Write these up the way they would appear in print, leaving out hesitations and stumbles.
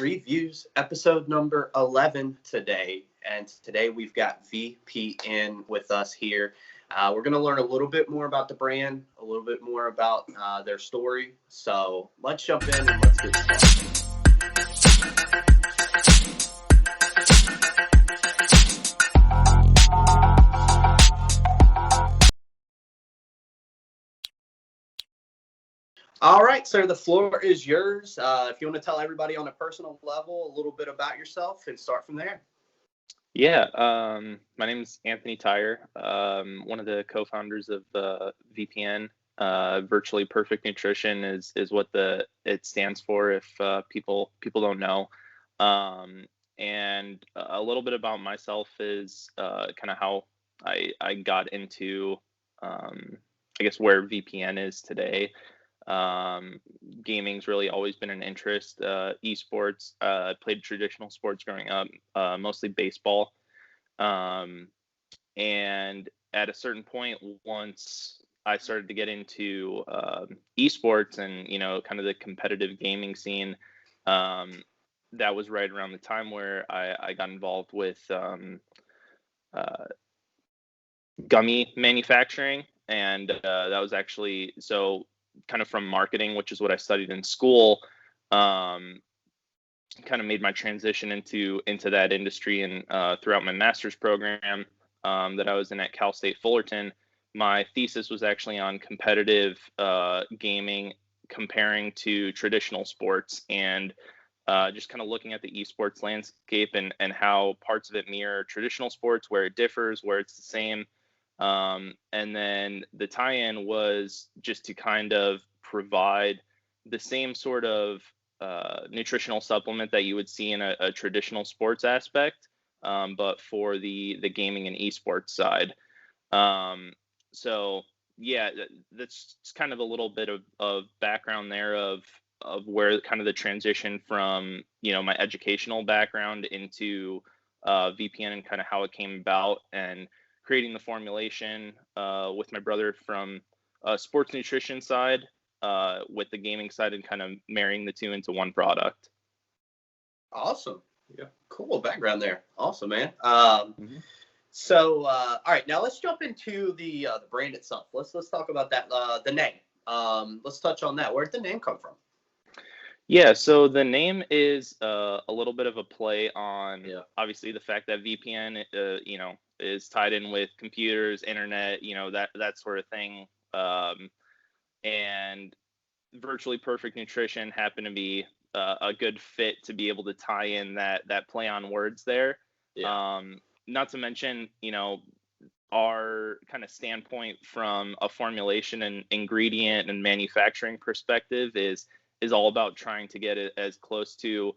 Reviews, episode number 11 today. And today we've got VPN with us here. We're going to learn a little bit more about the brand, a little bit more about their story. So let's jump in and let's get started. All right, sir, the floor is yours. If you want to tell everybody on a personal level a little bit about yourself and start from there. Yeah, my name is Anthony Tyre, one of the co-founders of VPN. Virtually Perfect Nutrition is what it stands for if people don't know. And a little bit about myself is kind of how I got into, I guess, where VPN is today. Gaming's really always been an interest. Esports, I played traditional sports growing up, mostly baseball. And at a certain point, once I started to get into esports and, kind of the competitive gaming scene, that was right around the time where I got involved with gummy manufacturing. And that was actually, so kind of from marketing, which is what I studied in school, kind of made my transition into that industry. And throughout my master's program that I was in at Cal State Fullerton, my thesis was actually on competitive gaming comparing to traditional sports, and just kind of looking at the esports landscape and how parts of it mirror traditional sports, where it differs, where it's the same. And then the tie-in was just to kind of provide the same sort of nutritional supplement that you would see in a traditional sports aspect, but for the gaming and esports side. So yeah, that's kind of a little bit of background there of where kind of the transition from, my educational background into VPN and kind of how it came about, and creating the formulation with my brother from sports nutrition side with the gaming side, and kind of marrying the two into one product. Awesome. Yeah, cool background there. Awesome, man. So, all right, now let's jump into the brand itself. Let's talk about that. The name. Let's touch on that. Where did the name come from? Yeah, so the name is a little bit of a play on, obviously, the fact that VPN, is tied in with computers, internet, that sort of thing. And Virtually Perfect Nutrition happened to be a good fit to be able to tie in that play on words there. Yeah. Not to mention, our kind of standpoint from a formulation and ingredient and manufacturing perspective is all about trying to get it as close to,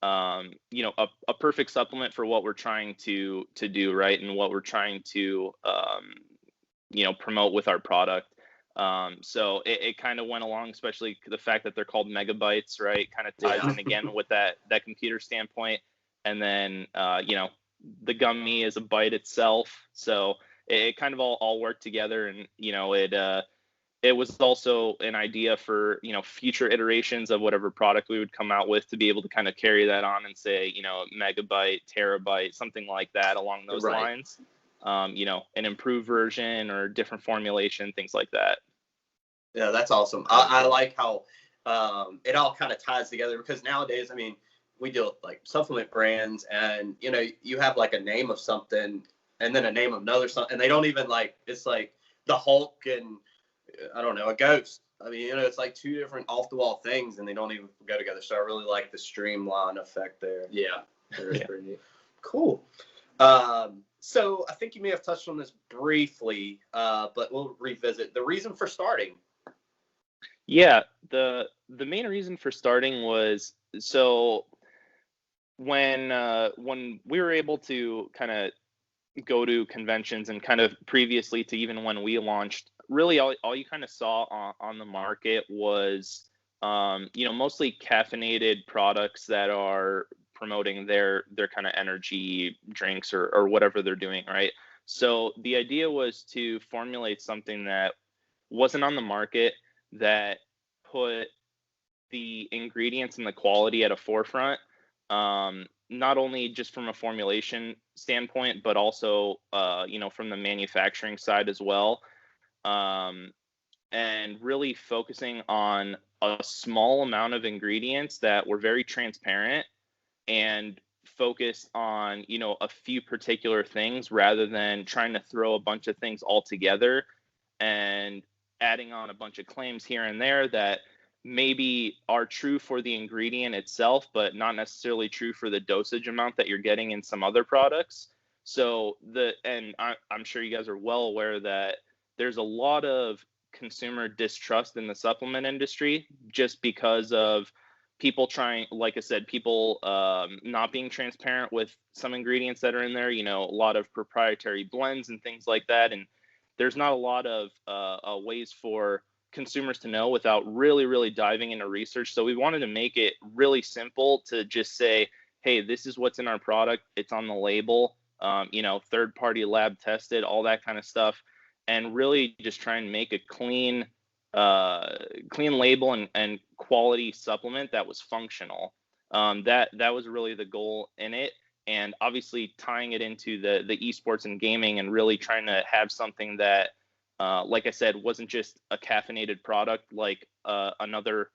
a perfect supplement for what we're trying to do, right, and what we're trying to, promote with our product. So it kind of went along, especially the fact that they're called megabytes, right, kind of ties in again with that computer standpoint. And then, the gummy is a bite itself. So it kind of all worked together, and, it was also an idea for, future iterations of whatever product we would come out with, to be able to kind of carry that on and say, megabyte, terabyte, something like that along those lines. An improved version or different formulation, things like that. Yeah, that's awesome. I like how it all kind of ties together, because nowadays, I mean, we deal with like supplement brands, and you have like a name of something and then a name of another something, and they don't even it's like the Hulk and I don't know, a ghost. I mean, it's like two different off the wall things, and they don't even go together. So I really like the streamline effect there. Yeah, that's pretty neat. Cool. So I think you may have touched on this briefly, but we'll revisit the reason for starting. Yeah, the main reason for starting was, so when we were able to kind of go to conventions, and kind of previously to even when we launched, really all you kind of saw on the market was mostly caffeinated products that are promoting their kind of energy drinks or whatever they're doing, right? So the idea was to formulate something that wasn't on the market, that put the ingredients and the quality at a forefront, not only just from a formulation standpoint, but also, from the manufacturing side as well. Um, and really focusing on a small amount of ingredients that were very transparent and focused on, a few particular things rather than trying to throw a bunch of things all together and adding on a bunch of claims here and there that maybe are true for the ingredient itself, but not necessarily true for the dosage amount that you're getting in some other products. So I'm sure you guys are well aware that there's a lot of consumer distrust in the supplement industry just because of people trying, like I said, people not being transparent with some ingredients that are in there, a lot of proprietary blends and things like that. And there's not a lot of ways for consumers to know without really, really diving into research. So we wanted to make it really simple to just say, hey, this is what's in our product. It's on the label, third party lab tested, all that kind of stuff. And really just try and make a clean label and quality supplement that was functional. That was really the goal in it. And obviously tying it into the esports and gaming and really trying to have something that, like I said, wasn't just a caffeinated product like another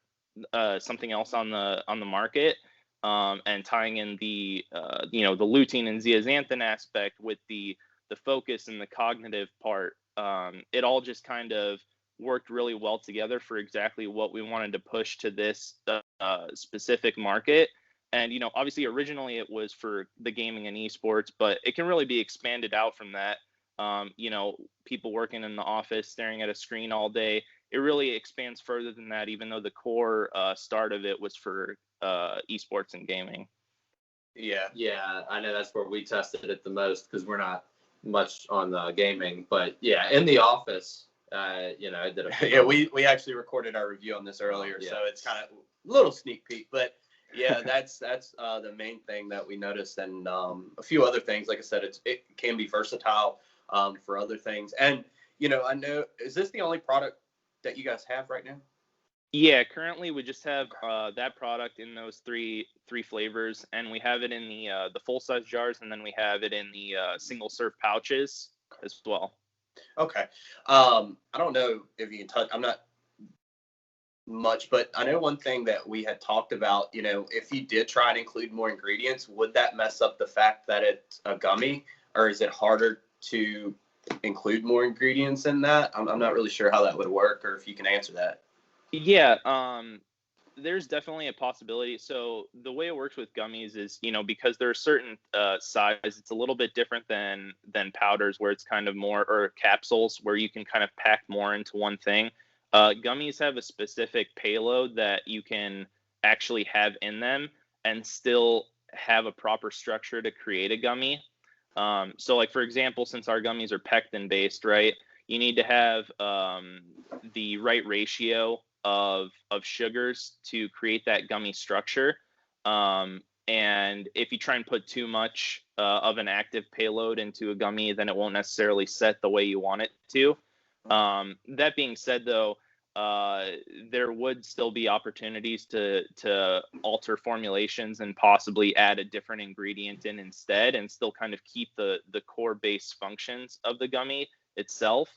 something else on the market, and tying in the lutein and zeaxanthin aspect with the focus and the cognitive part. It all just kind of worked really well together for exactly what we wanted to push to this specific market. And, obviously originally it was for the gaming and esports, but it can really be expanded out from that. People working in the office, staring at a screen all day, it really expands further than that, even though the core start of it was for esports and gaming. Yeah, I know that's where we tested it the most because we're not much on the gaming, but yeah, in the office, I did a we actually recorded our review on this earlier, so it's kind of a little sneak peek, but yeah, that's the main thing that we noticed, and a few other things. Like I said, it can be versatile for other things, and I know, is this the only product that you guys have right now? Yeah, currently we just have that product in those three flavors, and we have it in the full size jars, and then we have it in the single serve pouches as well. Okay. I don't know if you can touch. I'm not much, but I know one thing that we had talked about. If you did try and include more ingredients, would that mess up the fact that it's a gummy, or is it harder to include more ingredients in that? I'm not really sure how that would work, or if you can answer that. Yeah, there's definitely a possibility. So the way it works with gummies is, because there are certain size, it's a little bit different than powders, where it's kind of more, or capsules where you can kind of pack more into one thing. Gummies have a specific payload that you can actually have in them and still have a proper structure to create a gummy. So like, for example, since our gummies are pectin based, right, you need to have the right ratio of sugars to create that gummy structure. And if you try and put too much of an active payload into a gummy, then it won't necessarily set the way you want it to. That being said, though, there would still be opportunities to alter formulations and possibly add a different ingredient in instead, and still kind of keep the core base functions of the gummy itself.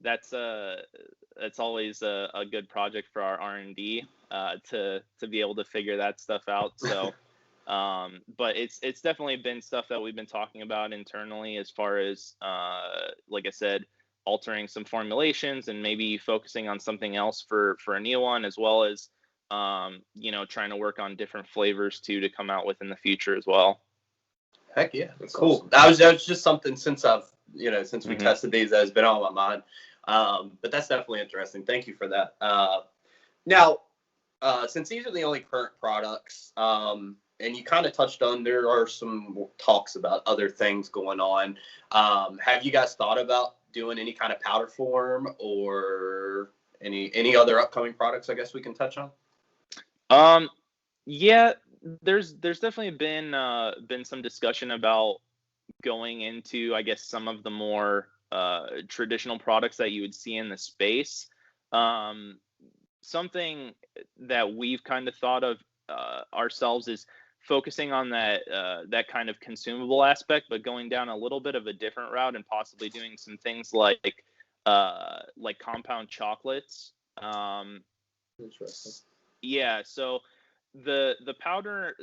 That's always a good project for our R&D to be able to figure that stuff out. So, but it's definitely been stuff that we've been talking about internally, as far as like I said, altering some formulations and maybe focusing on something else for a new one, as well as trying to work on different flavors too to come out with in the future as well. Heck yeah, that's cool. Awesome. That was just something since we tested these that has been on my mind. But that's definitely interesting. Thank you for that. Now, since these are the only current products, and you kind of touched on, there are some talks about other things going on. Have you guys thought about doing any kind of powder form or any other upcoming products, I guess we can touch on? Yeah, there's definitely been some discussion about going into, I guess, some of the more traditional products that you would see in the space. Something that we've kind of thought of ourselves is focusing on that that kind of consumable aspect, but going down a little bit of a different route and possibly doing some things like compound chocolates. Interesting. Yeah, so the powder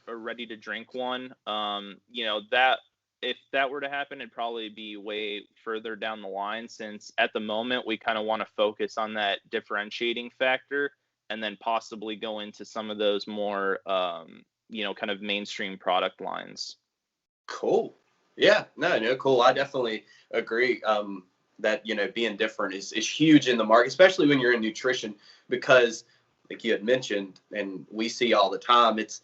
or ready to drink one, that if that were to happen, it'd probably be way further down the line, since at the moment we kind of want to focus on that differentiating factor and then possibly go into some of those more kind of mainstream product lines. Cool. Yeah, no, cool. I definitely agree that, being different is huge in the market, especially when you're in nutrition, because like you had mentioned, and we see all the time, it's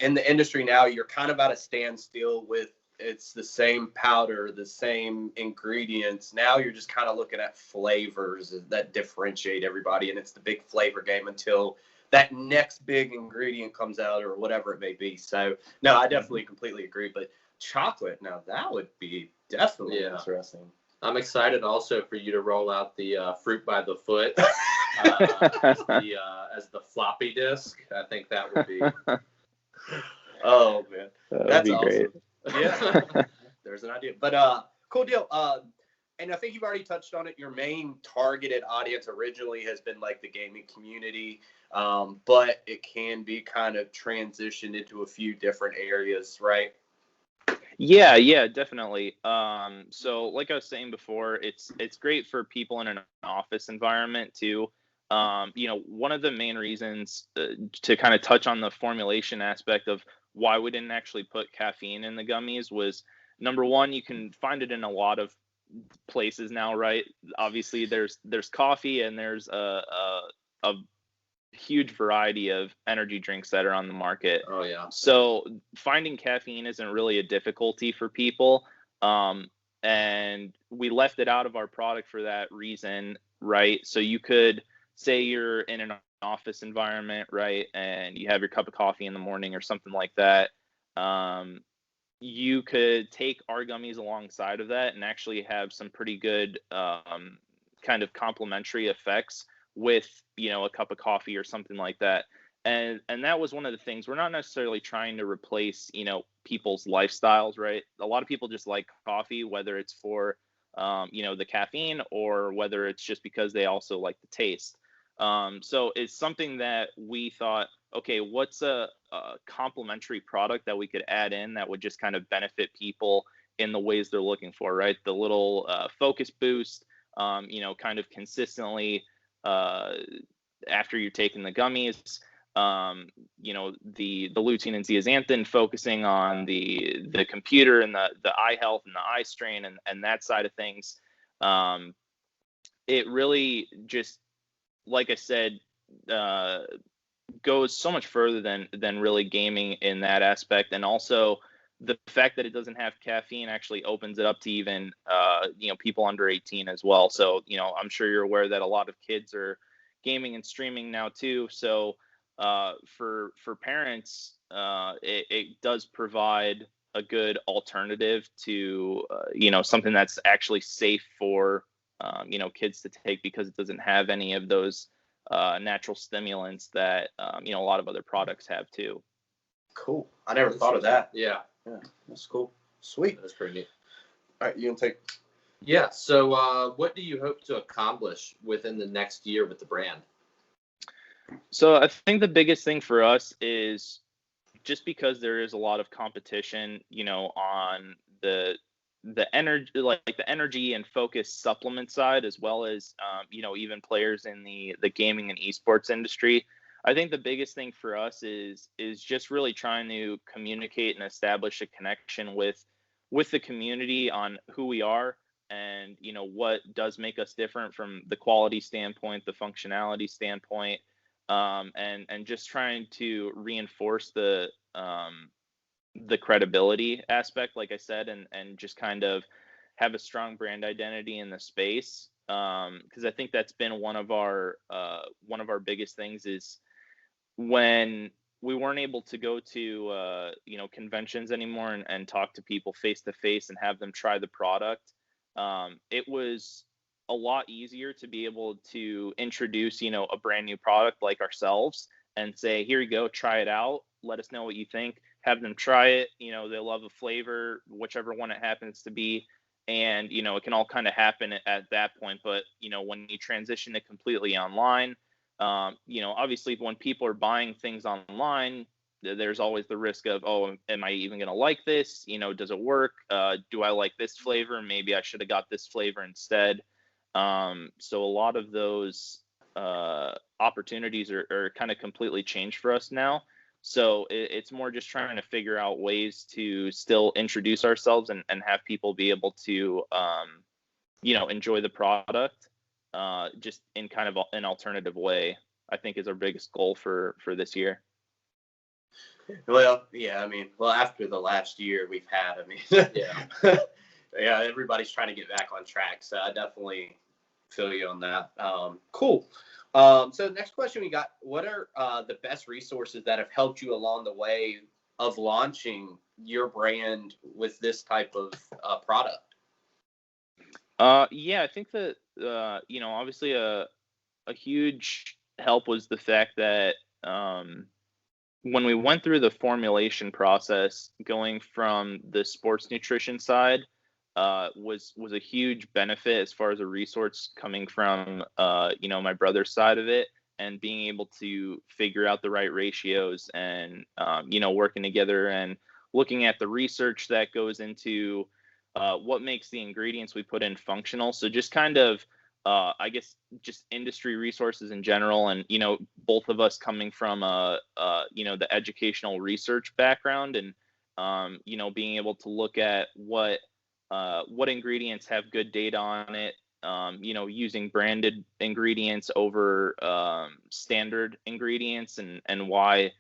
in the industry now, you're kind of at a standstill with it's the same powder, the same ingredients. Now you're just kind of looking at flavors that differentiate everybody, and it's the big flavor game until that next big ingredient comes out or whatever it may be. So, no, I definitely completely agree. But chocolate, now that would be definitely interesting. I'm excited also for you to roll out the fruit by the foot as the floppy disk. I think that would be. Oh man, that's be awesome. Great. Yeah, there's an idea. But cool deal. And I think you've already touched on it. Your main targeted audience originally has been like the gaming community, but it can be kind of transitioned into a few different areas, right? Yeah, definitely. So like I was saying before, it's great for people in an office environment too. One of the main reasons to kind of touch on the formulation aspect of why we didn't actually put caffeine in the gummies was, number one, you can find it in a lot of places now, right? Obviously, there's coffee and there's a huge variety of energy drinks that are on the market. Oh yeah. So finding caffeine isn't really a difficulty for people. And we left it out of our product for that reason, right? So you could say you're in an office environment, right? And you have your cup of coffee in the morning or something like that. You could take our gummies alongside of that and actually have some pretty good kind of complementary effects with, a cup of coffee or something like that. And that was one of the things. We're not necessarily trying to replace, people's lifestyles, right? A lot of people just like coffee, whether it's for, the caffeine or whether it's just because they also like the taste. So it's something that we thought, okay, what's a complementary product that we could add in that would just kind of benefit people in the ways they're looking for, right? The little focus boost, kind of consistently after you're taking the gummies, the lutein and zeaxanthin focusing on the computer and the eye health and the eye strain and that side of things. It really just, like I said, goes so much further than really gaming in that aspect. And also the fact that it doesn't have caffeine actually opens it up to even, people under 18 as well. So, I'm sure you're aware that a lot of kids are gaming and streaming now too. So for parents, it does provide a good alternative to, something that's actually safe for, kids to take, because it doesn't have any of those natural stimulants that, a lot of other products have too. Cool. I never thought of that. Yeah, that's cool. Sweet. That's pretty neat. All right, you can take. Yeah. So, what do you hope to accomplish within the next year with the brand? So I think the biggest thing for us is, just because there is a lot of competition, on the energy, like the energy and focus supplement side, as well as, even players in the gaming and esports industry. I think the biggest thing for us is just really trying to communicate and establish a connection with the community on who we are and, what does make us different from the quality standpoint, the functionality standpoint, and just trying to reinforce the credibility aspect, like I said, and just kind of have a strong brand identity in the space. Because I think that's been one of our biggest things is when we weren't able to go to conventions anymore and talk to people face to face and have them try the product. It was a lot easier to be able to introduce, a brand new product like ourselves and say, here you go, try it out. Let us know what you think. Have them try it. They love a flavor, whichever one it happens to be. And, it can all kind of happen at that point. But, when you transition it completely online, obviously when people are buying things online, there's always the risk of, oh, am I even going to like this? Does it work? Do I like this flavor? Maybe I should have got this flavor instead. So a lot of those opportunities are kind of completely changed for us now. So it's more just trying to figure out ways to still introduce ourselves and have people be able to, enjoy the product, just in kind of an alternative way, I think is our biggest goal for this year. Well, yeah, after the last year we've had, yeah, yeah, everybody's trying to get back on track. So I definitely feel you on that. Cool. So the next question we got, what are the best resources that have helped you along the way of launching your brand with this type of product? Yeah, I think that, obviously a huge help was the fact that when we went through the formulation process, going from the sports nutrition side was a huge benefit as far as a resource coming from, my brother's side of it, and being able to figure out the right ratios and, working together and looking at the research that goes into what makes the ingredients we put in functional. So just kind of, I guess, just industry resources in general. And, both of us coming from, the educational research background and, being able to look at what ingredients have good data on it, using branded ingredients over standard ingredients and why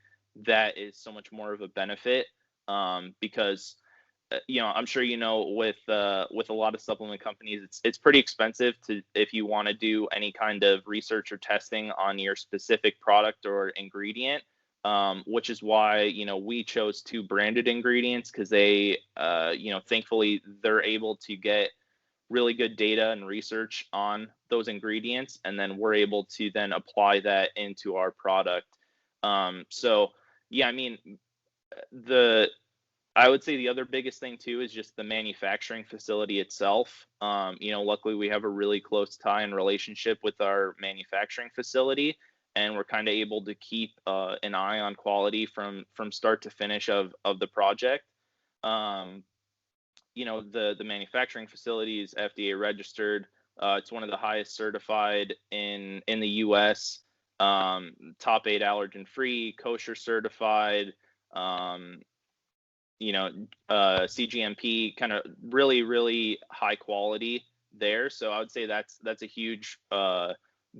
that is so much more of a benefit. Because I'm sure with a lot of supplement companies, it's pretty expensive if you want to do any kind of research or testing on your specific product or ingredient, which is why we chose 2 branded ingredients, because they thankfully they're able to get really good data and research on those ingredients, and then we're able to then apply that into our product. So yeah, I would say the other biggest thing too is just the manufacturing facility itself. Luckily we have a really close tie and relationship with our manufacturing facility, and we're kind of able to keep an eye on quality from start to finish of the project. The manufacturing facility is FDA registered. It's one of the highest certified in the U.S. Top 8 allergen free, kosher certified. CGMP, kind of really, really high quality there. So I would say that's a huge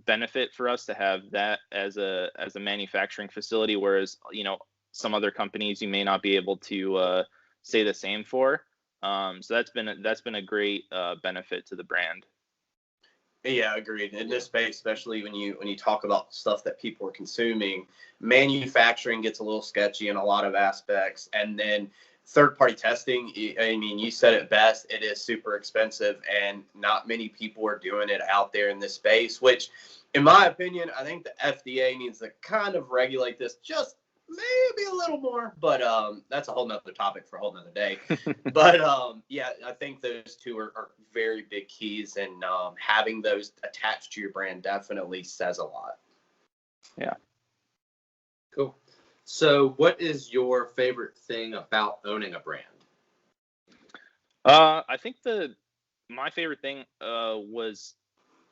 benefit for us to have that as a manufacturing facility, whereas some other companies you may not be able to say the same for. So that's been a great benefit to the brand. Yeah, agreed. In this space, especially when you talk about stuff that people are consuming, manufacturing gets a little sketchy in a lot of aspects, and then third-party testing, you said it best, it is super expensive, and not many people are doing it out there in this space, which, in my opinion, I think the FDA needs to kind of regulate this just maybe a little more, but that's a whole nother topic for a whole nother day. But yeah, I think those 2 are very big keys, and having those attached to your brand definitely says a lot. Yeah. Cool. So what is your favorite thing about owning a brand? I think my favorite thing was,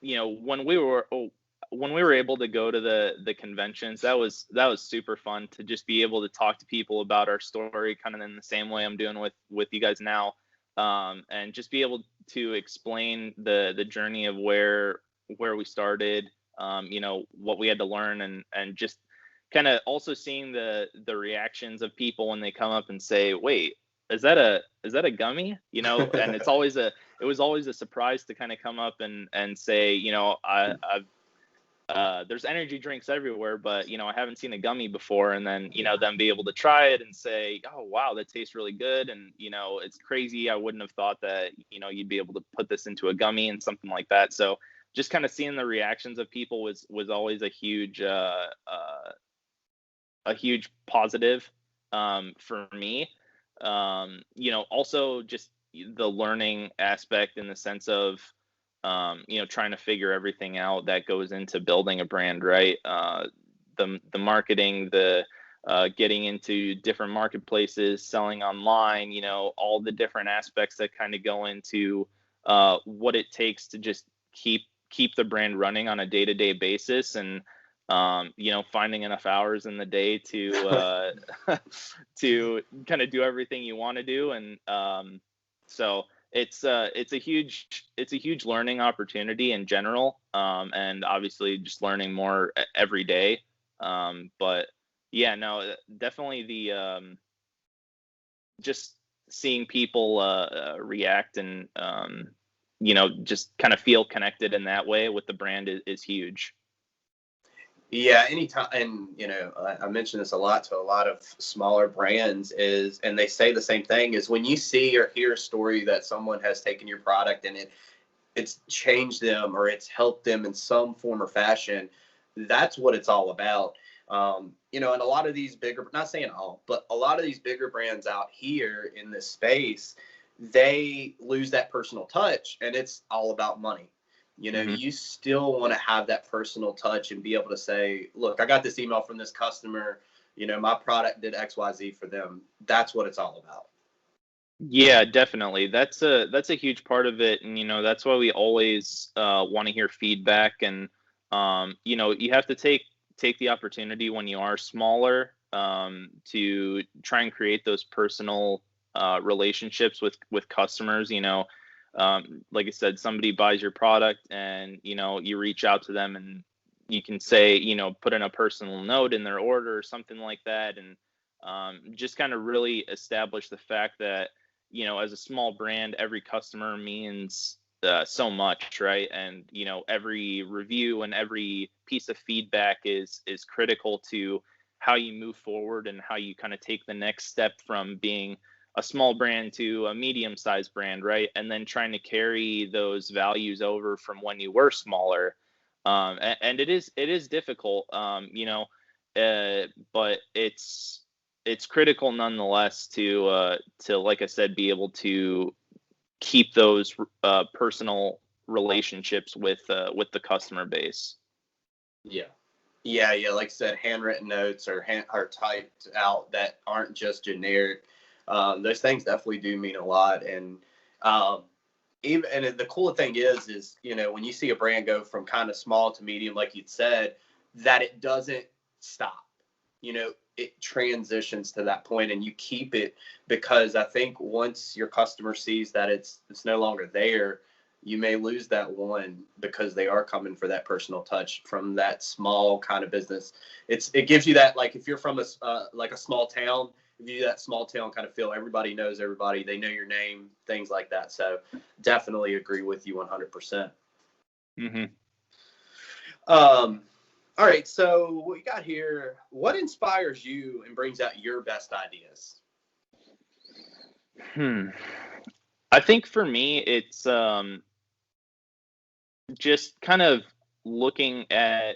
when we were able to go to the conventions, that was super fun to just be able to talk to people about our story, kind of in the same way I'm doing with you guys now, and just be able to explain the journey of where we started, what we had to learn, and just kind of also seeing the reactions of people when they come up and say, wait, is that a gummy? And it was always a surprise to kind of come up and say, there's energy drinks everywhere, but I haven't seen a gummy before, and then them be able to try it and say, oh wow, that tastes really good, and it's crazy, I wouldn't have thought that you'd be able to put this into a gummy and something like that. So just kind of seeing the reactions of people was always a huge a huge positive for me. Also just the learning aspect in the sense of trying to figure everything out that goes into building a brand, right? The marketing, the getting into different marketplaces, selling online, all the different aspects that kind of go into what it takes to just keep the brand running on a day-to-day basis, and finding enough hours in the day to to kind of do everything you want to do. And so it's a huge learning opportunity in general, and obviously just learning more every day. But yeah, no, definitely the just seeing people react and just kind of feel connected in that way with the brand is huge. Yeah, anytime, and I mention this a lot to a lot of smaller brands and they say the same thing, is when you see or hear a story that someone has taken your product and it's changed them or it's helped them in some form or fashion, that's what it's all about. And a lot of these bigger, not saying all, but a lot of these bigger brands out here in this space, they lose that personal touch and it's all about money. You still want to have that personal touch and be able to say, look, I got this email from this customer, my product did XYZ for them. That's what it's all about. Yeah, definitely. That's a huge part of it. And, that's why we always want to hear feedback. And, you have to take the opportunity when you are smaller to try and create those personal relationships with customers. Like I said, somebody buys your product and, you reach out to them and you can say, put in a personal note in their order or something like that. And just kind of really establish the fact that, as a small brand, every customer means so much, right? And, every review and every piece of feedback is critical to how you move forward and how you kind of take the next step from being a small brand to a medium-sized brand, right? And then trying to carry those values over from when you were smaller. And it is difficult, but it's critical nonetheless to like I said, be able to keep those personal relationships with the customer base. Yeah. Like I said, handwritten notes or typed out that aren't just generic. Those things definitely do mean a lot. And the cool thing is when you see a brand go from kind of small to medium, like you'd said, that it doesn't stop. It transitions to that point and you keep it, because I think once your customer sees that it's no longer there, you may lose that one because they are coming for that personal touch from that small kind of business. It gives you that, like, if you're from a small town, give you that small town kind of feel. Everybody knows everybody. They know your name, things like that. So definitely agree with you 100%. Mm-hmm. All right. So what we got here, what inspires you and brings out your best ideas? I think for me, it's just kind of looking at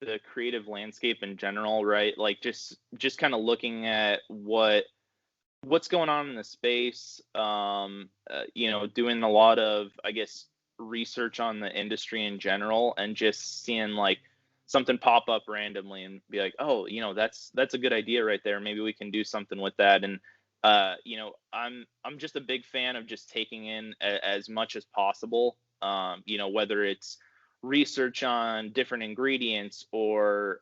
the creative landscape in general, right? Like just kind of looking at what's going on in the space, doing a lot of, I guess, research on the industry in general, and just seeing like something pop up randomly and be like, oh, that's a good idea right there. Maybe we can do something with that. And I'm just a big fan of just taking in as much as possible. Whether it's research on different ingredients or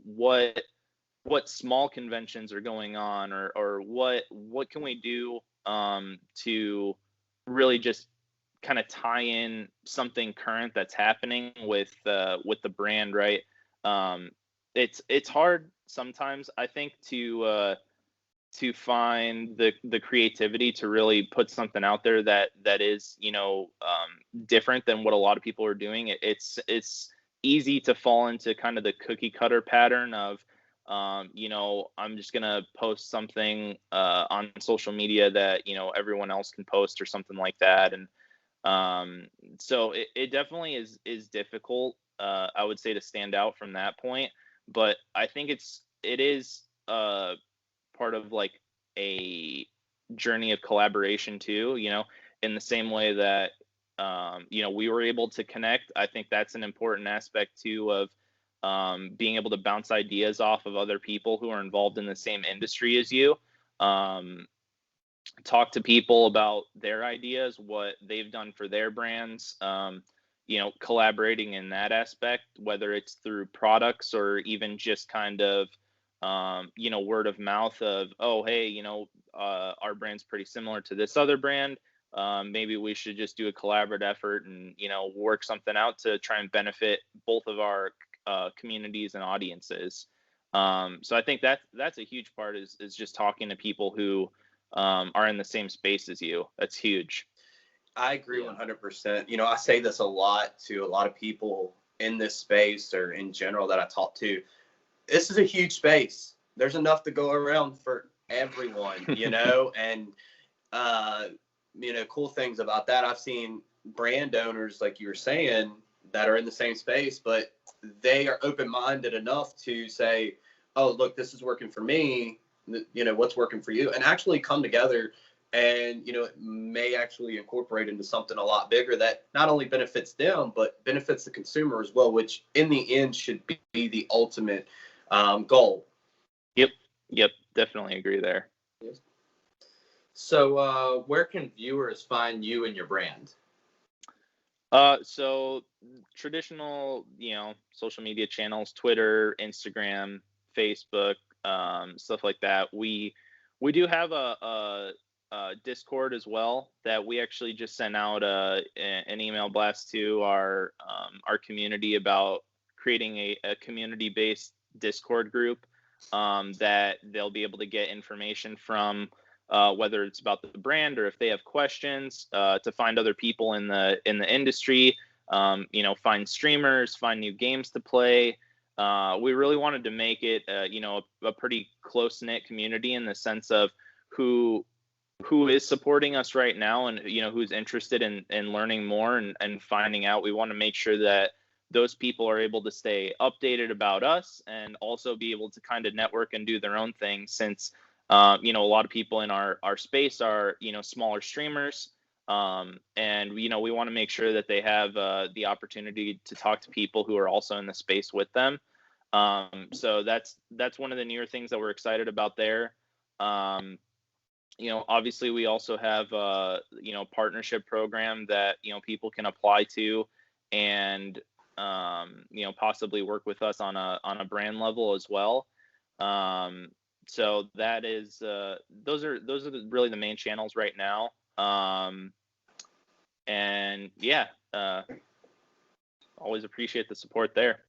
what small conventions are going on, or what can we do to really just kind of tie in something current that's happening with the brand, right? It's hard sometimes, I think, to find the creativity to really put something out there that is different than what a lot of people are doing. It's easy to fall into kind of the cookie cutter pattern of I'm just gonna post something on social media that everyone else can post or something like that. And so it definitely is difficult, I would say, to stand out from that point. But I think it's it is part of like a journey of collaboration too, in the same way that we were able to connect. I think that's an important aspect too of being able to bounce ideas off of other people who are involved in the same industry as you. Talk to people about their ideas, what they've done for their brands, collaborating in that aspect, whether it's through products or even just kind of, word of mouth of, oh, hey, our brand's pretty similar to this other brand. Maybe we should just do a collaborative effort and, work something out to try and benefit both of our communities and audiences. So I think that's a huge part is just talking to people who are in the same space as you. That's huge. I agree 100%. I say this a lot to a lot of people in this space or in general that I talk to. This is a huge space. There's enough to go around for everyone, and, cool things about that. I've seen brand owners, like you were saying, that are in the same space, but they are open-minded enough to say, oh, look, this is working for me. What's working for you, and actually come together and, it may actually incorporate into something a lot bigger that not only benefits them, but benefits the consumer as well, which in the end should be the ultimate goal. Yep. Definitely agree there. Yes. So where can viewers find you and your brand? So traditional, social media channels, Twitter, Instagram, Facebook, stuff like that. We do have a Discord as well that we actually just sent out an email blast to our community about creating a community-based Discord group that they'll be able to get information from, whether it's about the brand or if they have questions, to find other people in the industry, find streamers, find new games to play. We really wanted to make it, a pretty close-knit community in the sense of who is supporting us right now and, who's interested in learning more and finding out. We want to make sure that those people are able to stay updated about us and also be able to kind of network and do their own thing since, a lot of people in our space are, smaller streamers. And, we want to make sure that they have the opportunity to talk to people who are also in the space with them. So that's one of the newer things that we're excited about there. Obviously we also have partnership program that, people can apply to and, possibly work with us on a brand level as well. So that is, those are really the main channels right now. And yeah, always appreciate the support there.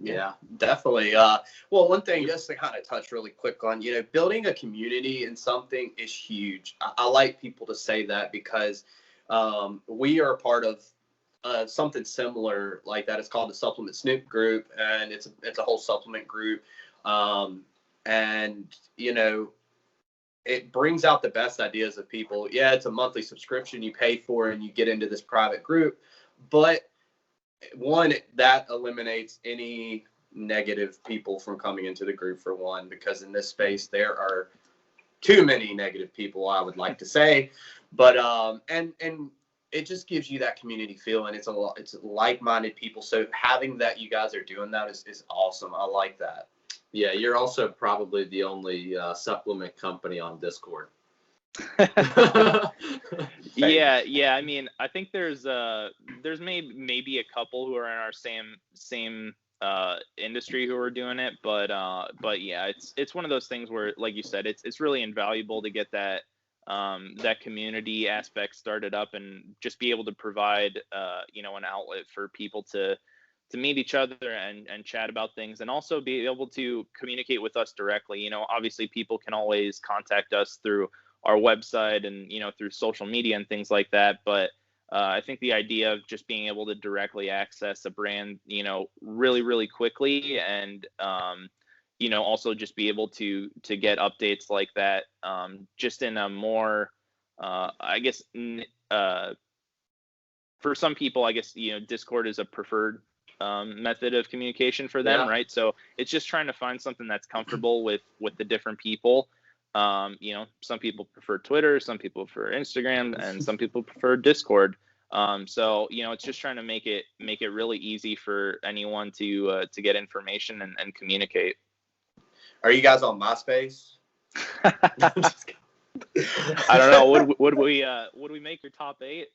Yeah, definitely. Well, one thing just to kind of touch really quick on, building a community in something is huge. I like people to say that because we are a part of something similar like that. It's called the Supplement SNOOP group, and it's a whole supplement group. And, it brings out the best ideas of people. Yeah, it's a monthly subscription you pay for and you get into this private group. But one, that eliminates any negative people from coming into the group, for one, because in this space there are too many negative people, I would like to say. But and it just gives you that community feel, and it's like-minded people. So having that you guys are doing that is awesome. I like that. Yeah, you're also probably the only supplement company on Discord. Yeah. I mean, I think there's maybe a couple who are in our same industry who are doing it, but yeah, it's one of those things where, like you said, it's really invaluable to get that community aspect started up and just be able to provide an outlet for people to meet each other and chat about things, and also be able to communicate with us directly. Obviously people can always contact us through our website and, through social media and things like that. But I think the idea of just being able to directly access a brand, really, really quickly and, also just be able to get updates like that, just in a more, I guess, for some people, I guess, Discord is a preferred method of communication for them, right? So it's just trying to find something that's comfortable with the different people. Some people prefer Twitter, some people prefer Instagram, and some people prefer Discord. So it's just trying to make it really easy for anyone to get information and communicate. Are you guys on MySpace? I don't know. Would we make your top 8?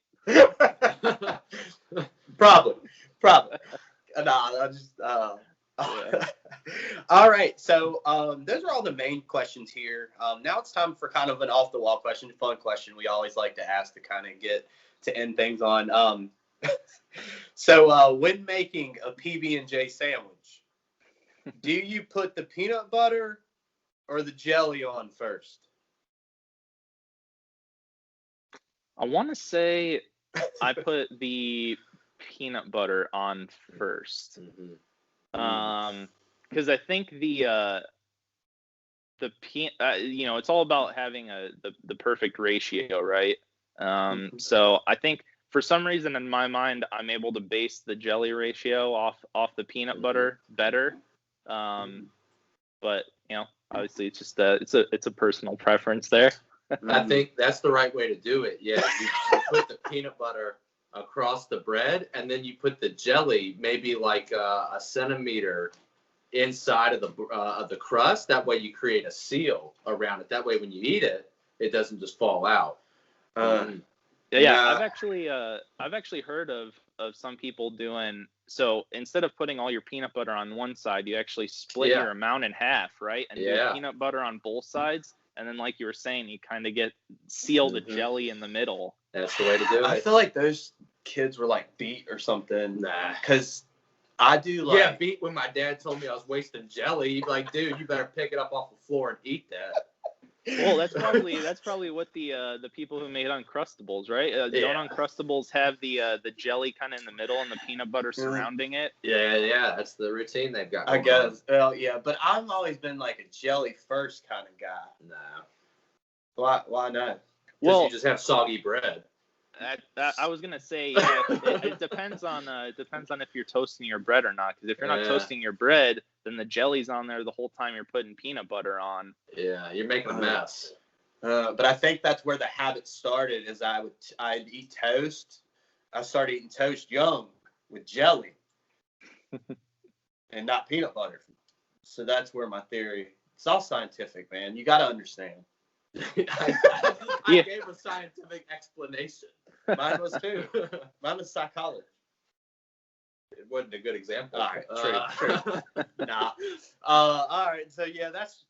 Probably. No, I just. Yeah. All right. So those are all the main questions here. Now it's time for kind of an off the wall question, fun question we always like to ask to kind of get to end things on. So when making a PB&J sandwich, do you put the peanut butter or the jelly on first? I want to say I put the peanut butter on first. Because I think it's all about having the perfect ratio, right? So I think for some reason in my mind I'm able to base the jelly ratio off the peanut butter better. But obviously it's just it's a personal preference there. I think that's the right way to do it. Yeah, you put the peanut butter across the bread, and then you put the jelly maybe like a centimeter inside of the crust. That way you create a seal around it. That way when you eat it, it doesn't just fall out. I've actually heard of some people doing so. Instead of putting all your peanut butter on one side, you actually split your amount in half, right? And do peanut butter on both sides. And then, like you were saying, you kind of seal the jelly in the middle. That's the way to do it. I feel like those kids were like beat or something. Nah. Because I do like. Yeah, beat when my dad told me I was wasting jelly. He'd be like, dude, you better pick it up off the floor and eat that. Well, that's probably what the people who made Uncrustables, right? Don't Uncrustables have the jelly kind of in the middle and the peanut butter surrounding it? Yeah, that's the routine they've got. I guess. Well, yeah, but I've always been like a jelly first kind of guy. No. Why not? Well, you just have soggy bread. I was gonna say, it depends on if you're toasting your bread or not. Because if you're not toasting your bread, then the jelly's on there the whole time you're putting peanut butter on. Yeah, you're making a mess. But I think that's where the habit started. Is I'd eat toast. I started eating toast young with jelly, and not peanut butter. So that's where my theory. It's all scientific, man. You got to understand. I gave a scientific explanation. Mine was too. Mine was psychology. It wasn't a good example. All right, true. Nah. All right. So yeah, that's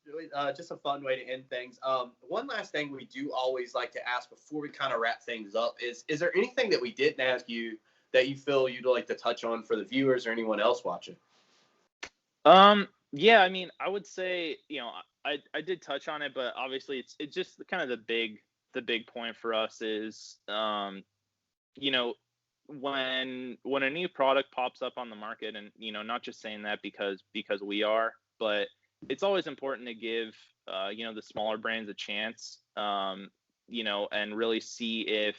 just a fun way to end things. One last thing we do always like to ask before we kind of wrap things up is there anything that we didn't ask you that you feel you'd like to touch on for the viewers or anyone else watching? Yeah, I mean, I would say, I did touch on it, but obviously it's just kind of the big point for us is, when a new product pops up on the market, and not just saying that because we are, but it's always important to give the smaller brands a chance, and really see if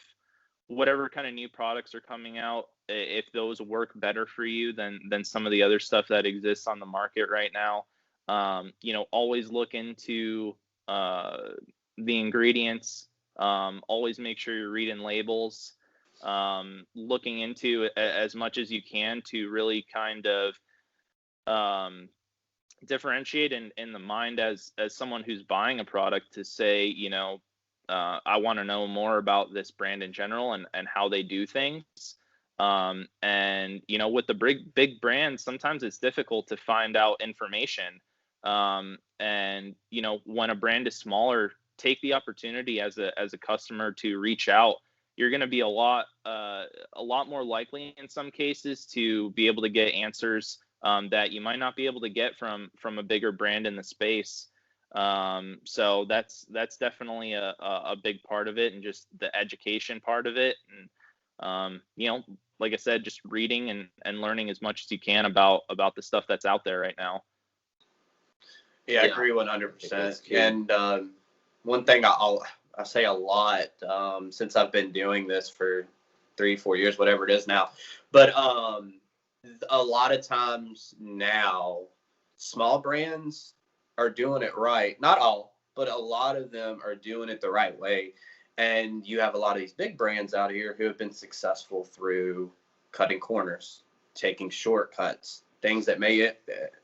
whatever kind of new products are coming out, if those work better for you than some of the other stuff that exists on the market right now. Always look into the ingredients, always make sure you're reading labels, looking into as much as you can to really kind of differentiate in the mind as someone who's buying a product to say, I want to know more about this brand in general and how they do things. And with the big brands, sometimes it's difficult to find out information. And when a brand is smaller, take the opportunity as a customer to reach out. You're going to be a lot more likely in some cases to be able to get answers that you might not be able to get from a bigger brand in the space. So that's definitely a big part of it, and just the education part of it. And like I said, just reading and learning as much as you can about the stuff that's out there right now. Yeah, I agree 100%. And one thing I say a lot since I've been doing this for 3-4 years, whatever it is now, but a lot of times now, small brands are doing it right. Not all, but a lot of them are doing it the right way. And you have a lot of these big brands out here who have been successful through cutting corners, taking shortcuts, things that may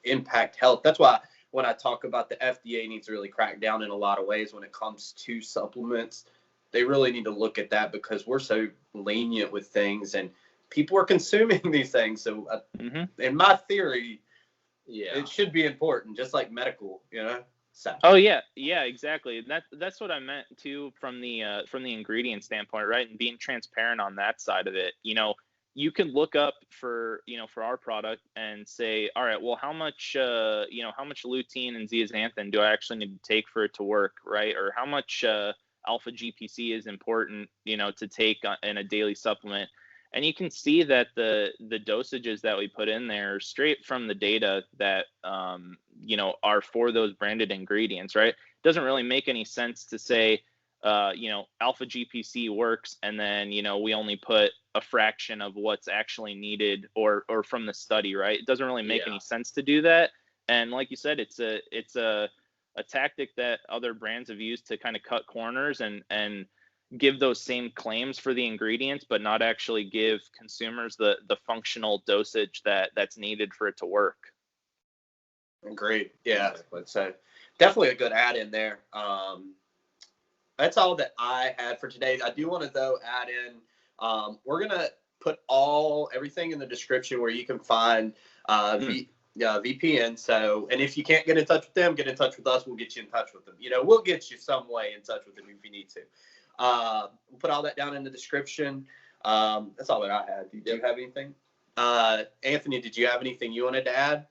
impact health. That's why when I talk about the FDA needs to really crack down in a lot of ways when it comes to supplements, they really need to look at that because we're so lenient with things and people are consuming these things. So in my theory, it should be important, just like medical, So. Oh yeah, exactly. That's what I meant too from the ingredient standpoint, right? And being transparent on that side of it. You can look up for our product and say, all right, well, how much lutein and zeaxanthin do I actually need to take for it to work, right? Or how much alpha GPC is important, to take in a daily supplement. And you can see that the dosages that we put in there are straight from the data that, are for those branded ingredients, right? It doesn't really make any sense to say, alpha GPC works and then, we only put a fraction of what's actually needed or from the study, right? It doesn't really make any sense to do that. And like you said, it's a tactic that other brands have used to kind of cut corners and give those same claims for the ingredients, but not actually give consumers the functional dosage that's needed for it to work. Agreed. Yeah. So definitely a good add in there. That's all that I had for today. I do want to though add in, we're going to put everything in the description where you can find VPN. So, and if you can't get in touch with them, get in touch with us. We'll get you in touch with them. We'll get you some way in touch with them if you need to. We'll put all that down in the description. That's all that I had. Do you have anything? Anthony, did you have anything you wanted to add?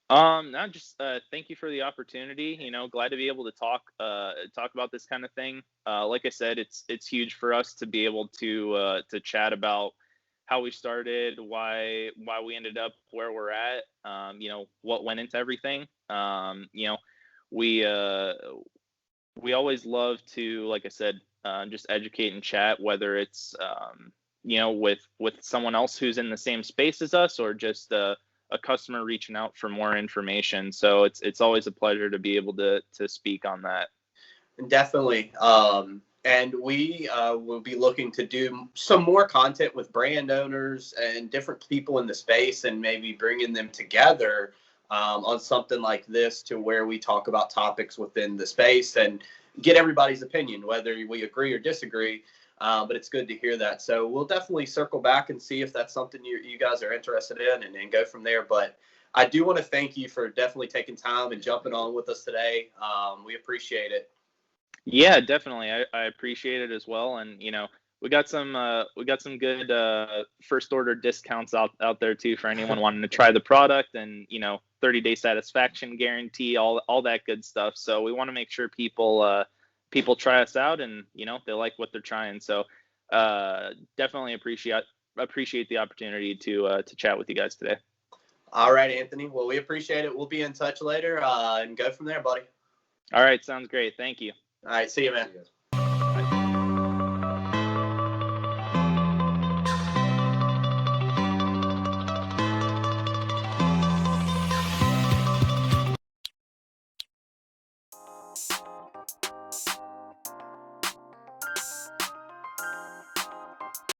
No, just thank you for the opportunity. Glad to be able to talk about this kind of thing. Like I said, it's huge for us to be able to chat about how we started, why we ended up where we're at, what went into everything. We always love to, like I said, just educate and chat, whether it's with someone else who's in the same space as us or just a customer reaching out for more information. So it's always a pleasure to be able to speak on that. Definitely. And we will be looking to do some more content with brand owners and different people in the space and maybe bringing them together on something like this to where we talk about topics within the space and get everybody's opinion, whether we agree or disagree. But it's good to hear that. So we'll definitely circle back and see if that's something you guys are interested in and go from there. But I do want to thank you for definitely taking time and jumping on with us today. We appreciate it. Yeah, definitely. I appreciate it as well. And, we got some good first order discounts out there too for anyone wanting to try the product and, 30-day satisfaction guarantee, all that good stuff. So we want to make sure people try us out and, they like what they're trying. So definitely appreciate the opportunity to chat with you guys today. All right, Anthony. Well, we appreciate it. We'll be in touch later and go from there, buddy. All right. Sounds great. Thank you. All right. See you, man.